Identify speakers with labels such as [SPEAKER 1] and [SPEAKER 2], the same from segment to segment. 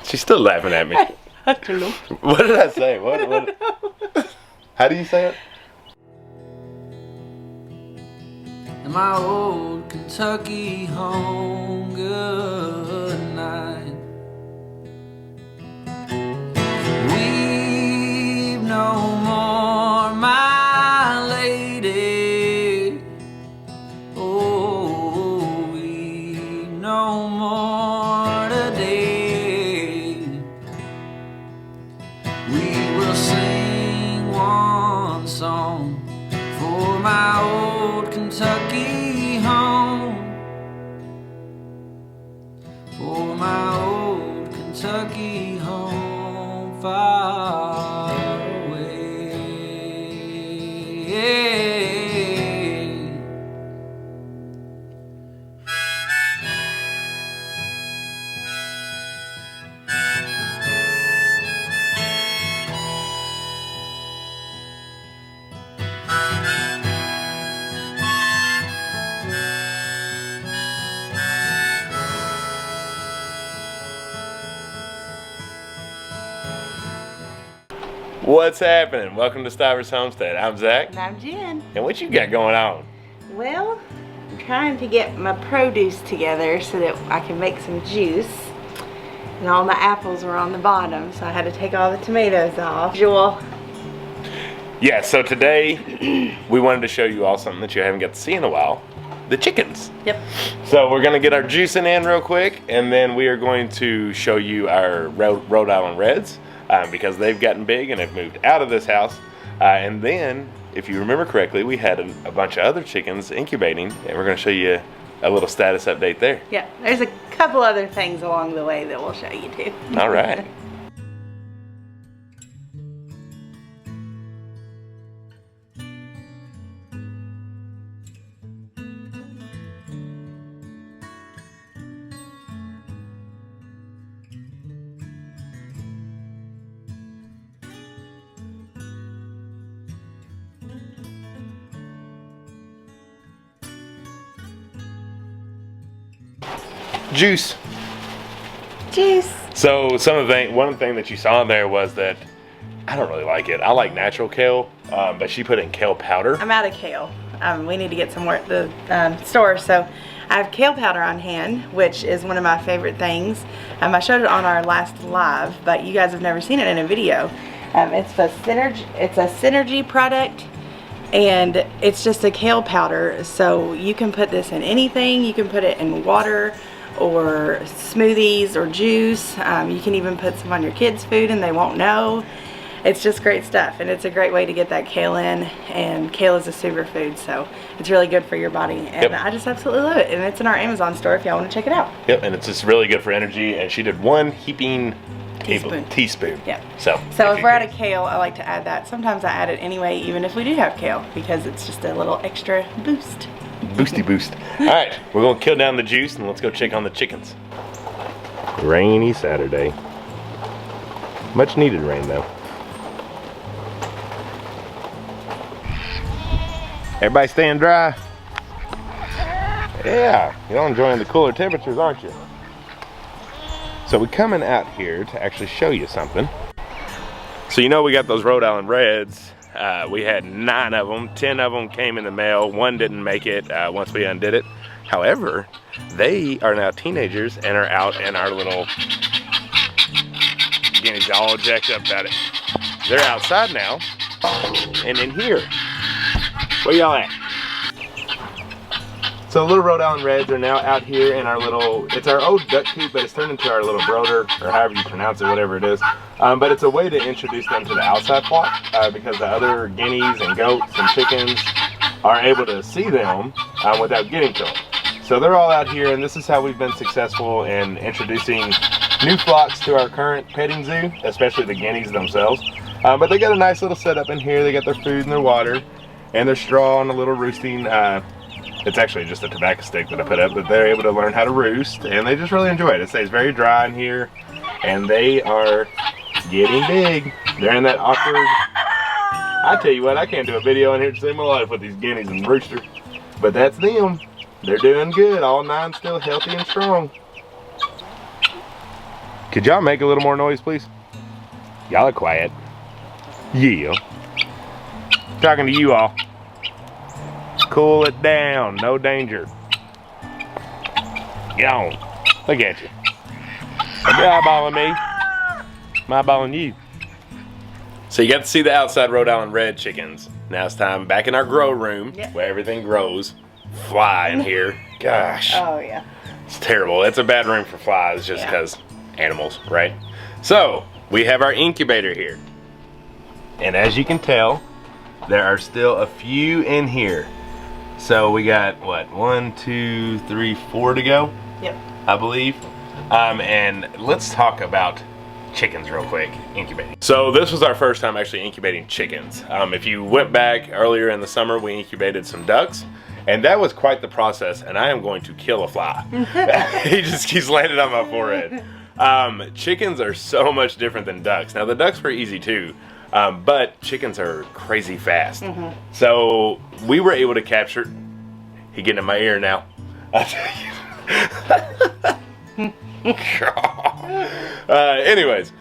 [SPEAKER 1] She's still laughing at me.
[SPEAKER 2] I don't know.
[SPEAKER 1] What did I say? What? How do you say it?
[SPEAKER 3] In my old Kentucky home, good night. Weep no more, my lady. Oh, weep no more today. We will sing one song for my old Kentucky home, for my old Kentucky home far away.
[SPEAKER 1] What's happening? Welcome to Stivers Homestead. I'm Zach.
[SPEAKER 2] And I'm Jen.
[SPEAKER 1] And what you got going on?
[SPEAKER 2] Well, I'm trying to get my produce together so that I can make some juice. And all my apples were on the bottom, so I had to take all the tomatoes off. Jewel.
[SPEAKER 1] Yeah, so today we wanted to show you all something that you haven't got to see in a while. The chickens.
[SPEAKER 2] Yep.
[SPEAKER 1] So we're going to get our juicing in real quick, and then we are going to show you our Rhode Island Reds. Because they've gotten big and have moved out of this house. And then, if you remember correctly, we had a bunch of other chickens incubating, and we're going to show you a little status update there.
[SPEAKER 2] Yeah, there's a couple other things along the way that we'll show you too.
[SPEAKER 1] All right. Juice.
[SPEAKER 2] Juice.
[SPEAKER 1] So one thing that you saw in there was that I don't really like it. I like natural kale, but she put in kale powder.
[SPEAKER 2] I'm out of kale. We need to get some more at the store, so I have kale powder on hand, which is one of my favorite things. I showed it on our last live, but you guys have never seen it in a video. It's a Synergy product, and it's just a kale powder, so you can put this in anything. You can put it in water or smoothies or juice. You can even put some on your kids' food and they won't know. It's just great stuff, and it's a great way to get that kale in, and kale is a superfood, so it's really good for your body, and I just absolutely love it. And it's in our Amazon store if y'all want to check it out.
[SPEAKER 1] Yep, and it's just really good for energy, and she did one heaping teaspoon.
[SPEAKER 2] Yeah.
[SPEAKER 1] So
[SPEAKER 2] if we're out of kale, I like to add that. Sometimes I add it anyway, even if we do have kale, because it's just a little extra boost.
[SPEAKER 1] Boosty boost. All right, we're gonna kill down the juice and let's go check on the chickens. Rainy Saturday. Much needed rain though. Everybody staying dry? Yeah, you're enjoying the cooler temperatures, aren't you? So we're coming out here to actually show you something. So you know we got those Rhode Island Reds. We had 9 of them. 10 of them came in the mail. 1 didn't make it once we undid it. However, they are now teenagers and are out in our little guineas all jacked up about it. They're outside now and in here. Where y'all at? So the little Rhode Island Reds are now out here in our little, it's our old duck coop, but it's turned into our little brooder, or however you pronounce it, whatever it is. But it's a way to introduce them to the outside flock because the other guineas and goats and chickens are able to see them without getting to them. So they're all out here, and this is how we've been successful in introducing new flocks to our current petting zoo, especially the guineas themselves. But they got a nice little setup in here. They got their food and their water and their straw and a little roosting. It's actually just a tobacco stick that I put up, but they're able to learn how to roost, and they just really enjoy it. It stays very dry in here, and they are getting big. They're in that awkward, I tell you what, I can't do a video in here to save my life with these guineas and roosters, but that's them. They're doing good. All 9 still healthy and strong. Could y'all make a little more noise, please? Y'all are quiet. Yeah. Talking to you all. Cool it down. No danger. Get on. Look at you. Are you eyeballing me? I'm eyeballing you. So you got to see the outside Rhode Island red chickens. Now it's time back in our grow room where everything grows. Fly in here. Gosh.
[SPEAKER 2] Oh, yeah.
[SPEAKER 1] It's terrible. It's a bad room for flies just because animals, right? So we have our incubator here. And as you can tell, there are still a few in here. So we got, what, 1, 2, 3, 4 to go?
[SPEAKER 2] Yep.
[SPEAKER 1] I believe. And let's talk about chickens real quick, incubating. So this was our first time actually incubating chickens. If you went back earlier in the summer, we incubated some ducks. And that was quite the process, and I am going to kill a fly. He just keeps landing on my forehead. Chickens are so much different than ducks. Now the ducks were easy too, but chickens are crazy fast. So we were able to capture, he getting in my ear now. Anyways,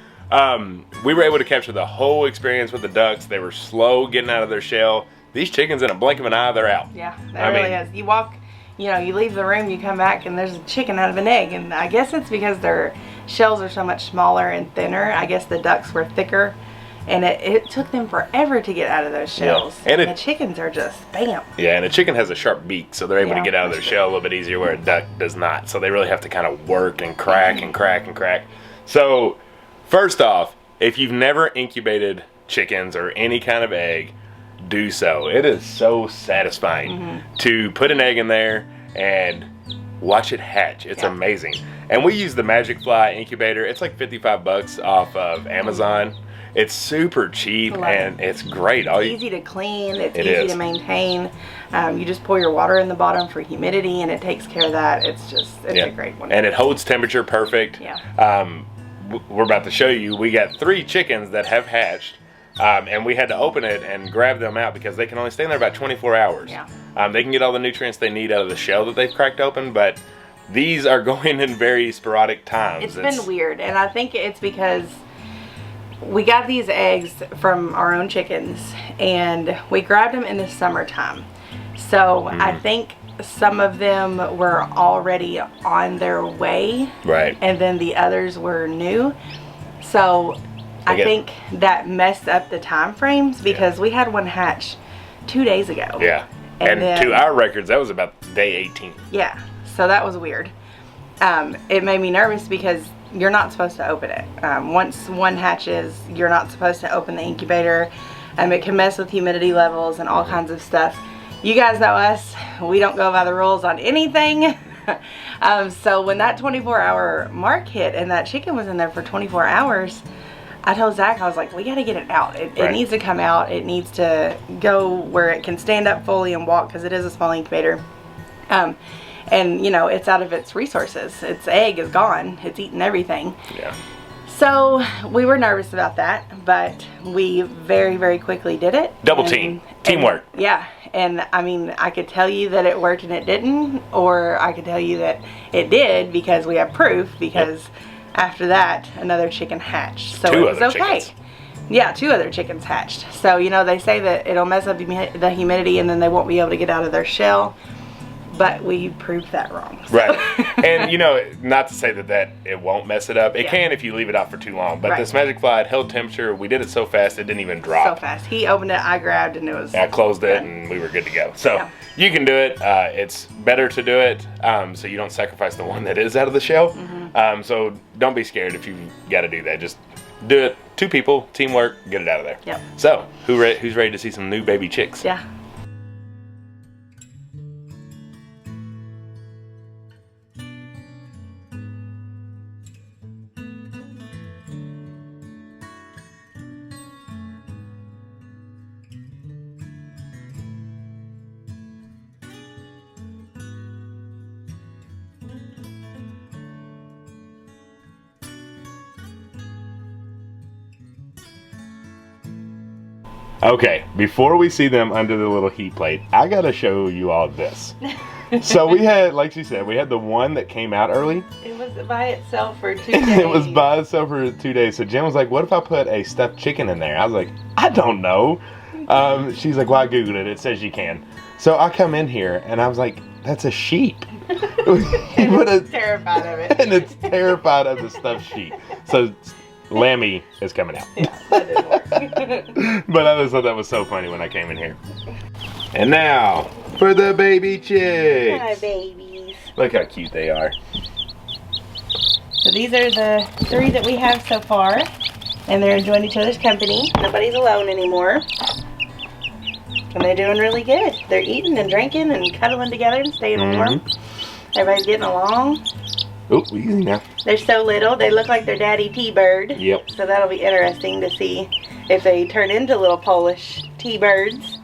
[SPEAKER 1] we were able to capture the whole experience with the ducks. They were slow getting out of their shell. These chickens, in a blink of an eye, they're out.
[SPEAKER 2] Yeah, that really is. You walk, you know, you leave the room, you come back, and there's a chicken out of an egg. And I guess it's because their shells are so much smaller and thinner. I guess the ducks were thicker, and it took them forever to get out of those shells.
[SPEAKER 1] Yeah.
[SPEAKER 2] And the chickens are just bam.
[SPEAKER 1] Yeah, and a chicken has a sharp beak, so they're able to get out of their shell a little bit easier, where a duck does not. So they really have to kind of work and crack and crack and crack. So first off, if you've never incubated chickens or any kind of egg, do so. It is so satisfying to put an egg in there and watch it hatch. It's amazing. And we use the Magic Fly incubator. It's like 55 bucks off of Amazon. It's super cheap and it's great.
[SPEAKER 2] It's easy to clean. It's easy to maintain. You just pour your water in the bottom for humidity, and it takes care of that. It's a great one.
[SPEAKER 1] And it holds temperature perfect.
[SPEAKER 2] Yeah.
[SPEAKER 1] We're about to show you. We got 3 chickens that have hatched. And we had to open it and grab them out because they can only stay in there about 24 hours. Yeah. They can get all the nutrients they need out of the shell that they've cracked open, but these are going in very sporadic times.
[SPEAKER 2] It's been weird, and I think it's because we got these eggs from our own chickens, and we grabbed them in the summertime. So I think some of them were already on their way. Right. And then the others were new. So I think that messed up the time frames because we had one hatch 2 days ago.
[SPEAKER 1] Yeah. And then, to our records, that was about day 18.
[SPEAKER 2] Yeah. So that was weird. It made me nervous because you're not supposed to open it. Once one hatches, you're not supposed to open the incubator. It can mess with humidity levels and all kinds of stuff. You guys know us. We don't go by the rules on anything. So when that 24-hour mark hit and that chicken was in there for 24 hours, I told Zach, I was like, we got to get it out. It needs to come out. It needs to go where it can stand up fully and walk because it is a small incubator. And, you know, it's out of its resources. Its egg is gone. It's eaten everything. Yeah. So we were nervous about that, but we very, very quickly did it.
[SPEAKER 1] Double team. Teamwork.
[SPEAKER 2] Yeah. And, I mean, I could tell you that it worked and it didn't, or I could tell you that it did because we have proof because... After that, another chicken hatched. So it was okay. Chickens. Yeah, 2 other chickens hatched. So, you know, they say that it'll mess up the humidity and then they won't be able to get out of their shell. But we proved that wrong. So.
[SPEAKER 1] Right. And, you know, not to say that it won't mess it up. It can if you leave it out for too long. But this Magic Fly, it held temperature. We did it so fast, it didn't even drop.
[SPEAKER 2] So fast. He opened it, I grabbed, and it was...
[SPEAKER 1] I closed it, and we were good to go. So, you can do it. It's better to do it so you don't sacrifice the one that is out of the shell. So, don't be scared if you got to do that. Just do it. 2 people, teamwork, get it out of there. Yep. So, who's ready to see some new baby chicks?
[SPEAKER 2] Yeah.
[SPEAKER 1] Okay, before we see them under the little heat plate, I gotta show you all this. So we had, like she said, we had the one that came out early.
[SPEAKER 2] It was by itself for 2 days.
[SPEAKER 1] It was by itself for 2 days. So Jen was like, what if I put a stuffed chicken in there? I was like, I don't know. She's like, well, I Googled it. It says you can. So I come in here and I was like, that's a sheep.
[SPEAKER 2] It's terrified of it.
[SPEAKER 1] And it's terrified of the stuffed sheep. So Lammy is coming out.
[SPEAKER 2] Yeah, that didn't work.
[SPEAKER 1] But I just thought that was so funny when I came in here. And now for the baby chicks.
[SPEAKER 2] Hi, babies.
[SPEAKER 1] Look how cute they are.
[SPEAKER 2] So these are the 3 that we have so far. And they're enjoying each other's company. Nobody's alone anymore. And they're doing really good. They're eating and drinking and cuddling together and staying warm. Everybody's getting along.
[SPEAKER 1] Oh, easy now.
[SPEAKER 2] They're so little. They look like their daddy T-Bird.
[SPEAKER 1] Yep.
[SPEAKER 2] So that'll be interesting to see if they turn into little Polish T-Birds.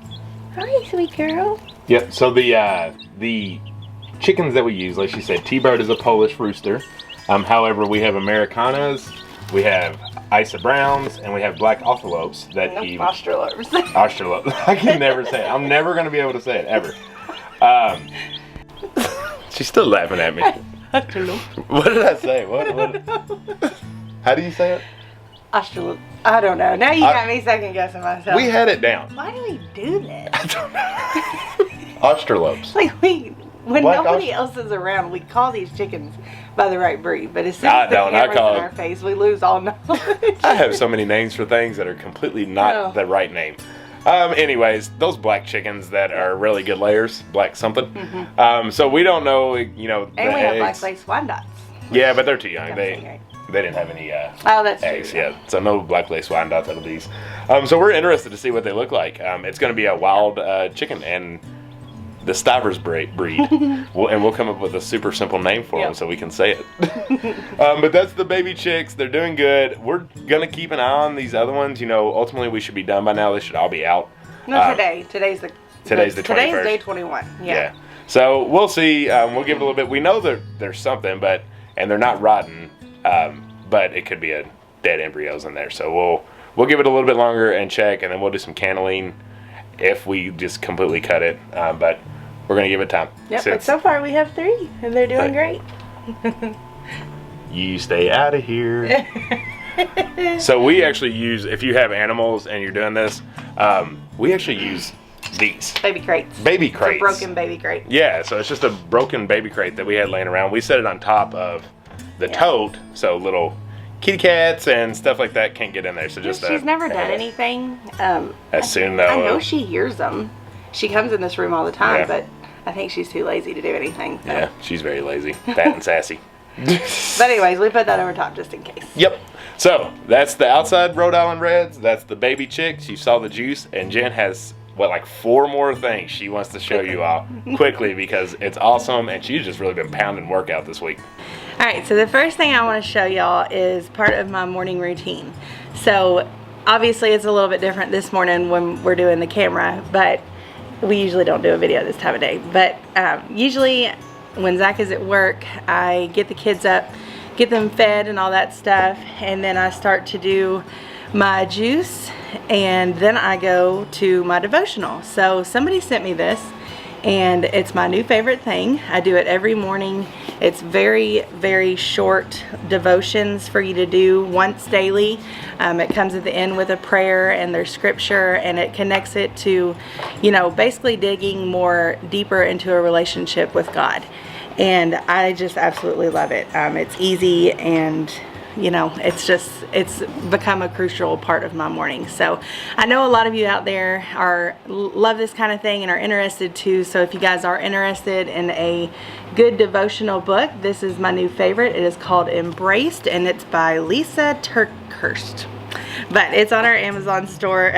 [SPEAKER 2] Hi, sweet girl.
[SPEAKER 1] Yep. So the chickens that we use, like she said, T-Bird is a Polish rooster. However, we have Americanas, we have Isa Browns, and we have black Australopes that
[SPEAKER 2] Nope,
[SPEAKER 1] he...
[SPEAKER 2] Australopes.
[SPEAKER 1] Australopes. I can never say it. I'm never going to be able to say it, ever. She's still laughing at me.
[SPEAKER 2] Australope.
[SPEAKER 1] What did I say? What? How do you say it?
[SPEAKER 2] Australope. I don't know. Now you got me second guessing myself.
[SPEAKER 1] We had it down.
[SPEAKER 2] Why do we do this?
[SPEAKER 1] I don't know. Australopes.
[SPEAKER 2] Like when
[SPEAKER 1] Black
[SPEAKER 2] nobody else is around, we call these chickens by the right breed. But as soon
[SPEAKER 1] I
[SPEAKER 2] as the
[SPEAKER 1] don't. I
[SPEAKER 2] camera's
[SPEAKER 1] call
[SPEAKER 2] in
[SPEAKER 1] it-
[SPEAKER 2] our face, we lose all knowledge.
[SPEAKER 1] I have so many names for things that are completely not
[SPEAKER 2] Oh.
[SPEAKER 1] the right name. Anyways, those black chickens that are really good layers, black something. So we don't know, you know, the
[SPEAKER 2] And we have black
[SPEAKER 1] eggs.
[SPEAKER 2] lace swan dots.
[SPEAKER 1] Yeah, but they're too young.
[SPEAKER 2] I'm
[SPEAKER 1] They
[SPEAKER 2] saying right.
[SPEAKER 1] didn't have any
[SPEAKER 2] Oh, that's
[SPEAKER 1] eggs
[SPEAKER 2] true.
[SPEAKER 1] yet. So no black lace wine dots out of these. So we're interested to see what they look like. It's going to be a wild chicken and the Stivers breed. We'll come up with a super simple name for them so we can say it. But that's the baby chicks. They're doing good. We're going to keep an eye on these other ones. You know, ultimately we should be done by now. They should all be out.
[SPEAKER 2] No, today. Today's the
[SPEAKER 1] 21st.
[SPEAKER 2] Today's day 21. Yeah.
[SPEAKER 1] So we'll see. We'll give it a little bit. We know that there's something, and they're not rotten, but it could be a dead embryos in there. So we'll give it a little bit longer and check, and then we'll do some cannelling if we just completely cut it. But we're gonna give it time.
[SPEAKER 2] Yep. But so far we have 3, and they're doing great.
[SPEAKER 1] You stay out of here. So we actually use, if you have animals and you're doing this, we actually use these.
[SPEAKER 2] Baby crates.
[SPEAKER 1] Baby
[SPEAKER 2] It's
[SPEAKER 1] crates.
[SPEAKER 2] a broken baby crate.
[SPEAKER 1] Yeah, so it's just a broken baby crate that we had laying around. We set it on top of the tote, so little kitty cats and stuff like that can't get in there. So just
[SPEAKER 2] She's never done anything.
[SPEAKER 1] As soon though.
[SPEAKER 2] I know she hears them. She comes in this room all the time,
[SPEAKER 1] Yeah.
[SPEAKER 2] but I think she's too lazy to do anything. So.
[SPEAKER 1] Yeah, she's very lazy, fat and sassy.
[SPEAKER 2] But anyways, we put that over top just in case.
[SPEAKER 1] Yep. So that's the outside Rhode Island Reds. That's the baby chicks. You saw the juice, and Jen has like 4 more things she wants to show you all quickly because it's awesome, and she's just really been pounding workout this week.
[SPEAKER 2] All right, so the first thing I want to show y'all is part of my morning routine. So obviously it's a little bit different this morning when we're doing the camera, but we usually don't do a video this time of day. But usually when Zach is at work, I get the kids up, get them fed and all that stuff, and then I start to do my juice, and then I go to my devotional. So somebody sent me this, and it's my new favorite thing. I do it every morning. It's very, very short devotions for you to do once daily. It comes at the end with a prayer and there's scripture, and it connects it to, you know, basically digging more deeper into a relationship with God. And I just absolutely love it. It's easy, and you know, it's become a crucial part of my morning. So I know a lot of you out there love this kind of thing and are interested too. So if you guys are interested in a good devotional book, this is my new favorite. It is called Embraced, and it's by Lisa Turkhurst. But it's on our Amazon store.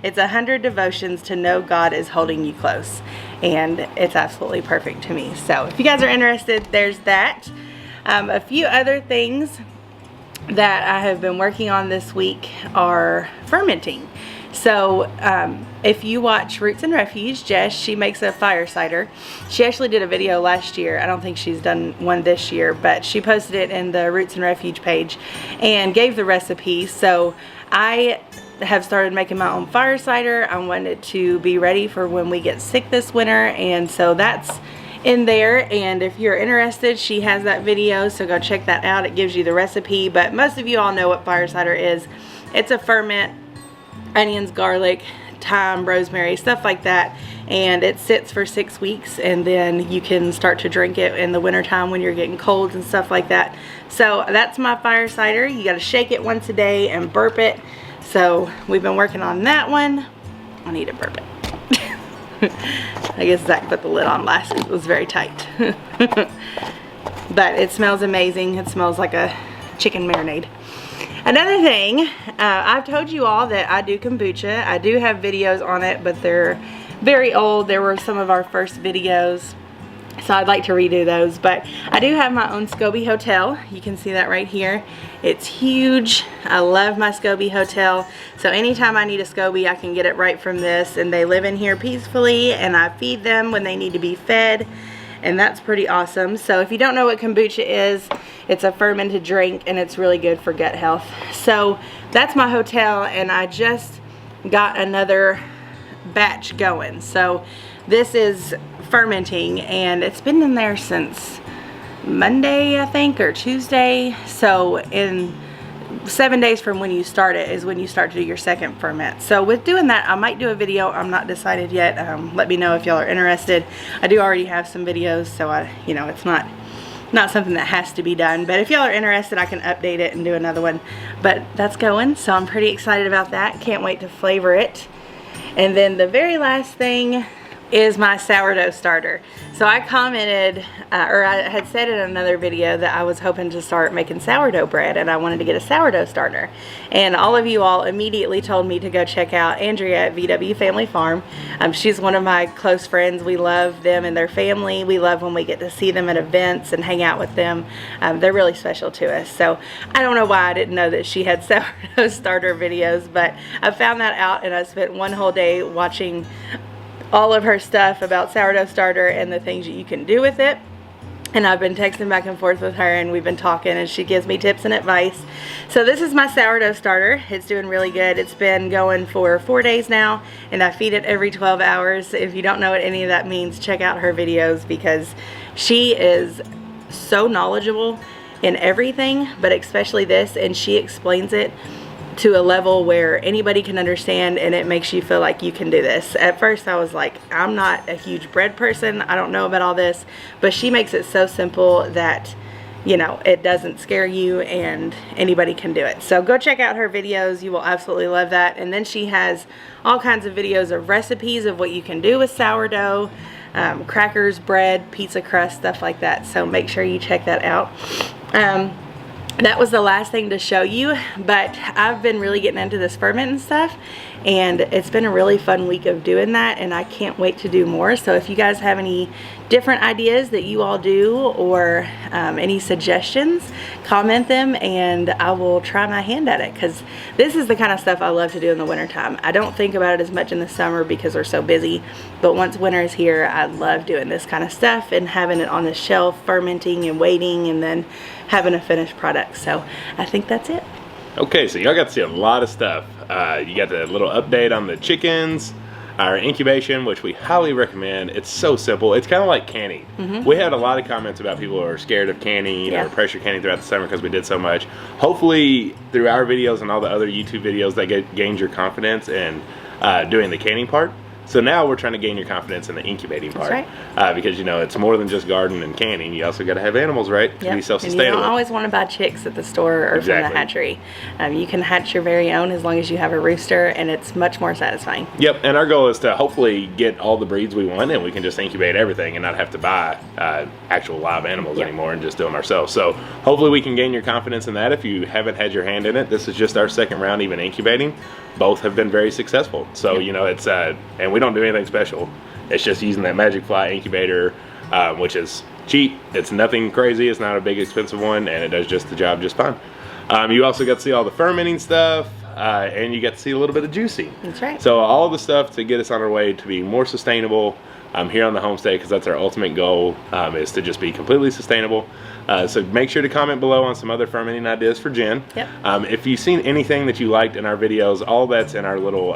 [SPEAKER 2] It's 100 devotions to know God is holding you close, and it's absolutely perfect to me. So if you guys are interested, there's that. A few other things that I have been working on this week are fermenting. So if you watch Roots and Refuge, Jess, she makes a fire cider. She actually did a video last year. I don't think she's done one this year, but she posted it in the Roots and Refuge page and gave the recipe. So I have started making my own fire cider. I wanted to be ready for when we get sick this winter, and so that's in there, and if you're interested, she has that video, so go check that out. It gives you the recipe, but most of you all know what fire cider is. It's a ferment, onions, garlic, thyme, rosemary, stuff like that, and it sits for 6 weeks, and then you can start to drink it in the wintertime when you're getting colds and stuff like that. So that's my fire cider. You got to shake it once a day and burp it. So we've been working on that one. I need to burp it. I guess Zach put the lid on last because it was very tight. But it smells amazing. It smells like a chicken marinade. Another thing, I've told you all that I do kombucha. I do have videos on it, but they're very old. There were some of our first videos, so I'd like to redo those. But I do have my own SCOBY hotel. You can see that right here. It's huge. I love my SCOBY hotel. So anytime I need a SCOBY, I can get it right from this, and they live in here peacefully, and I feed them when they need to be fed. And that's pretty awesome. So if you don't know what kombucha is, it's a fermented drink, and it's really good for gut health. So that's my hotel, and I just got another batch going. So this is fermenting, and it's been in there since Monday, I think, or Tuesday. So in 7 days from when you start it is when you start to do your second ferment. So with doing that, I might do a video. I'm not decided yet. Let me know if y'all are interested. I do already have some videos, so you know, it's not something that has to be done. But if y'all are interested, I can update it and do another one. But that's going, so I'm pretty excited about that. Can't wait to flavor it. And then the very last thing is my sourdough starter. So I commented, or I had said in another video that I was hoping to start making sourdough bread, and I wanted to get a sourdough starter. And all of you all immediately told me to go check out Andrea at VW Family Farm. She's one of my close friends. We love them and their family. We love when we get to see them at events and hang out with them. They're really special to us. So I don't know why I didn't know that she had sourdough starter videos, but I found that out, and I spent one whole day watching all of her stuff about sourdough starter and the things that you can do with it. And I've been texting back and forth with her, and we've been talking, and she gives me tips and advice. So this is my sourdough starter. It's doing really good. It's been going for 4 days now, and I feed it every 12 hours. If you don't know what any of that means, check out her videos, because she is so knowledgeable in everything, but especially this, and she explains it to a level where anybody can understand, and it makes you feel like you can do this. At first I was like, I'm not a huge bread person, I don't know about all this, but she makes it so simple that, you know, it doesn't scare you, and anybody can do it. So go check out her videos. You will absolutely love that. And then she has all kinds of videos of recipes of what you can do with sourdough, crackers, bread, pizza crust, stuff like that. So make sure you check that out. That was the last thing to show you, but I've been really getting into this ferment and stuff, and it's been a really fun week of doing that, and I can't wait to do more. So if you guys have any different ideas that you all do, or any suggestions, comment them, and I will try my hand at it, because this is the kind of stuff I love to do in the wintertime. I don't think about it as much in the summer because we're so busy, but once winter is here, I love doing this kind of stuff and having it on the shelf, fermenting and waiting, and then having a finished product. So I think that's it.
[SPEAKER 1] Okay, so y'all got to see a lot of stuff. You got the little update on the chickens, our incubation, which we highly recommend. It's so simple. It's kind of like canning. We had a lot of comments about people who are scared of canning or pressure canning throughout the summer because we did so much. Hopefully through our videos and all the other YouTube videos, that gains your confidence in doing the canning part. So now we're trying to gain your confidence in the incubating part.
[SPEAKER 2] That's right.
[SPEAKER 1] Because, you know, it's more than just garden and canning. You also got to have animals, right? To be self-sustainable.
[SPEAKER 2] And you don't always want to buy chicks at the store or from the hatchery. You can hatch your very own as long as you have a rooster, and it's much more satisfying.
[SPEAKER 1] Yep, and our goal is to hopefully get all the breeds we want, and we can just incubate everything and not have to buy actual live animals anymore and just do them ourselves. So hopefully we can gain your confidence in that. If you haven't had your hand in it, this is just our second round even incubating. Both have been very successful. So, you know, it's, and we don't do anything special. It's just using that Magic Fly incubator, which is cheap. It's nothing crazy. It's not a big expensive one, and it does just the job just fine. You also got to see all the fermenting stuff, and you get to see a little bit of juicing.
[SPEAKER 2] That's right.
[SPEAKER 1] So all the stuff to get us on our way to being more sustainable here on the homestead, because that's our ultimate goal, is to just be completely sustainable. So make sure to comment below on some other fermenting ideas for Jen.
[SPEAKER 2] Yep.
[SPEAKER 1] If you've seen anything that you liked in our videos, all that's in our little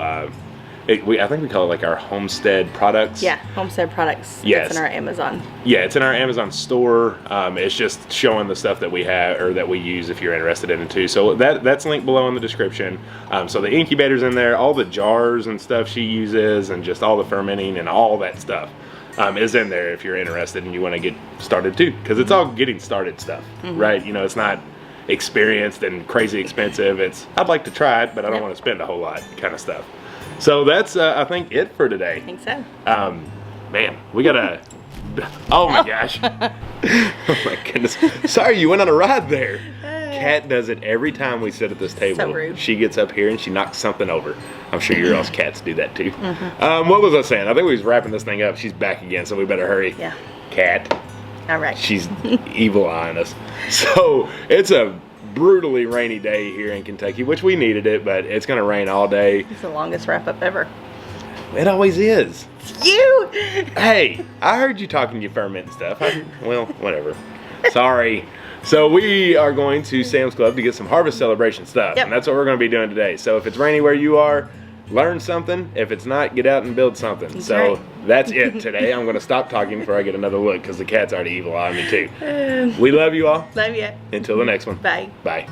[SPEAKER 1] I think we call it like our Homestead products.
[SPEAKER 2] Yeah, Homestead products.
[SPEAKER 1] Yes.
[SPEAKER 2] It's in our Amazon.
[SPEAKER 1] Yeah, it's in our Amazon store. It's just showing the stuff that we have or that we use if you're interested in it too. So that's linked below in the description. So the incubator's in there, all the jars and stuff she uses, and just all the fermenting and all that stuff is in there if you're interested and you want to get started too. Because it's all getting started stuff, right? You know, it's not experienced and crazy expensive. It's, I'd like to try it, but I don't want to spend a whole lot kind of stuff. So that's, I think, it for today.
[SPEAKER 2] I think so.
[SPEAKER 1] Man, we gotta, oh my gosh. Oh my goodness. Sorry, you went on a ride there. Kat does it every time we sit at this table.
[SPEAKER 2] So rude.
[SPEAKER 1] She gets up here and she knocks something over. I'm sure your else cats do that too. What was I saying? I think we was wrapping this thing up. She's back again, so we better hurry.
[SPEAKER 2] Yeah.
[SPEAKER 1] Kat.
[SPEAKER 2] All right.
[SPEAKER 1] She's evil eyeing us. So it's a brutally rainy day here in Kentucky, which we needed it, but it's gonna rain all day.
[SPEAKER 2] It's the longest wrap up ever.
[SPEAKER 1] It always is.
[SPEAKER 2] You!
[SPEAKER 1] Hey, I heard you talking your ferment stuff. Well, whatever. Sorry. So we are going to Sam's Club to get some harvest celebration stuff.
[SPEAKER 2] Yep.
[SPEAKER 1] And that's what we're going to be doing today. So if it's rainy where you are, learn something. If it's not, get out and build something.
[SPEAKER 2] That's
[SPEAKER 1] so
[SPEAKER 2] right.
[SPEAKER 1] That's it today. I'm going to stop talking before I get another look because the cat's already evil eyeing me too. We love you all.
[SPEAKER 2] Love you.
[SPEAKER 1] Until the next one.
[SPEAKER 2] Bye.
[SPEAKER 1] Bye.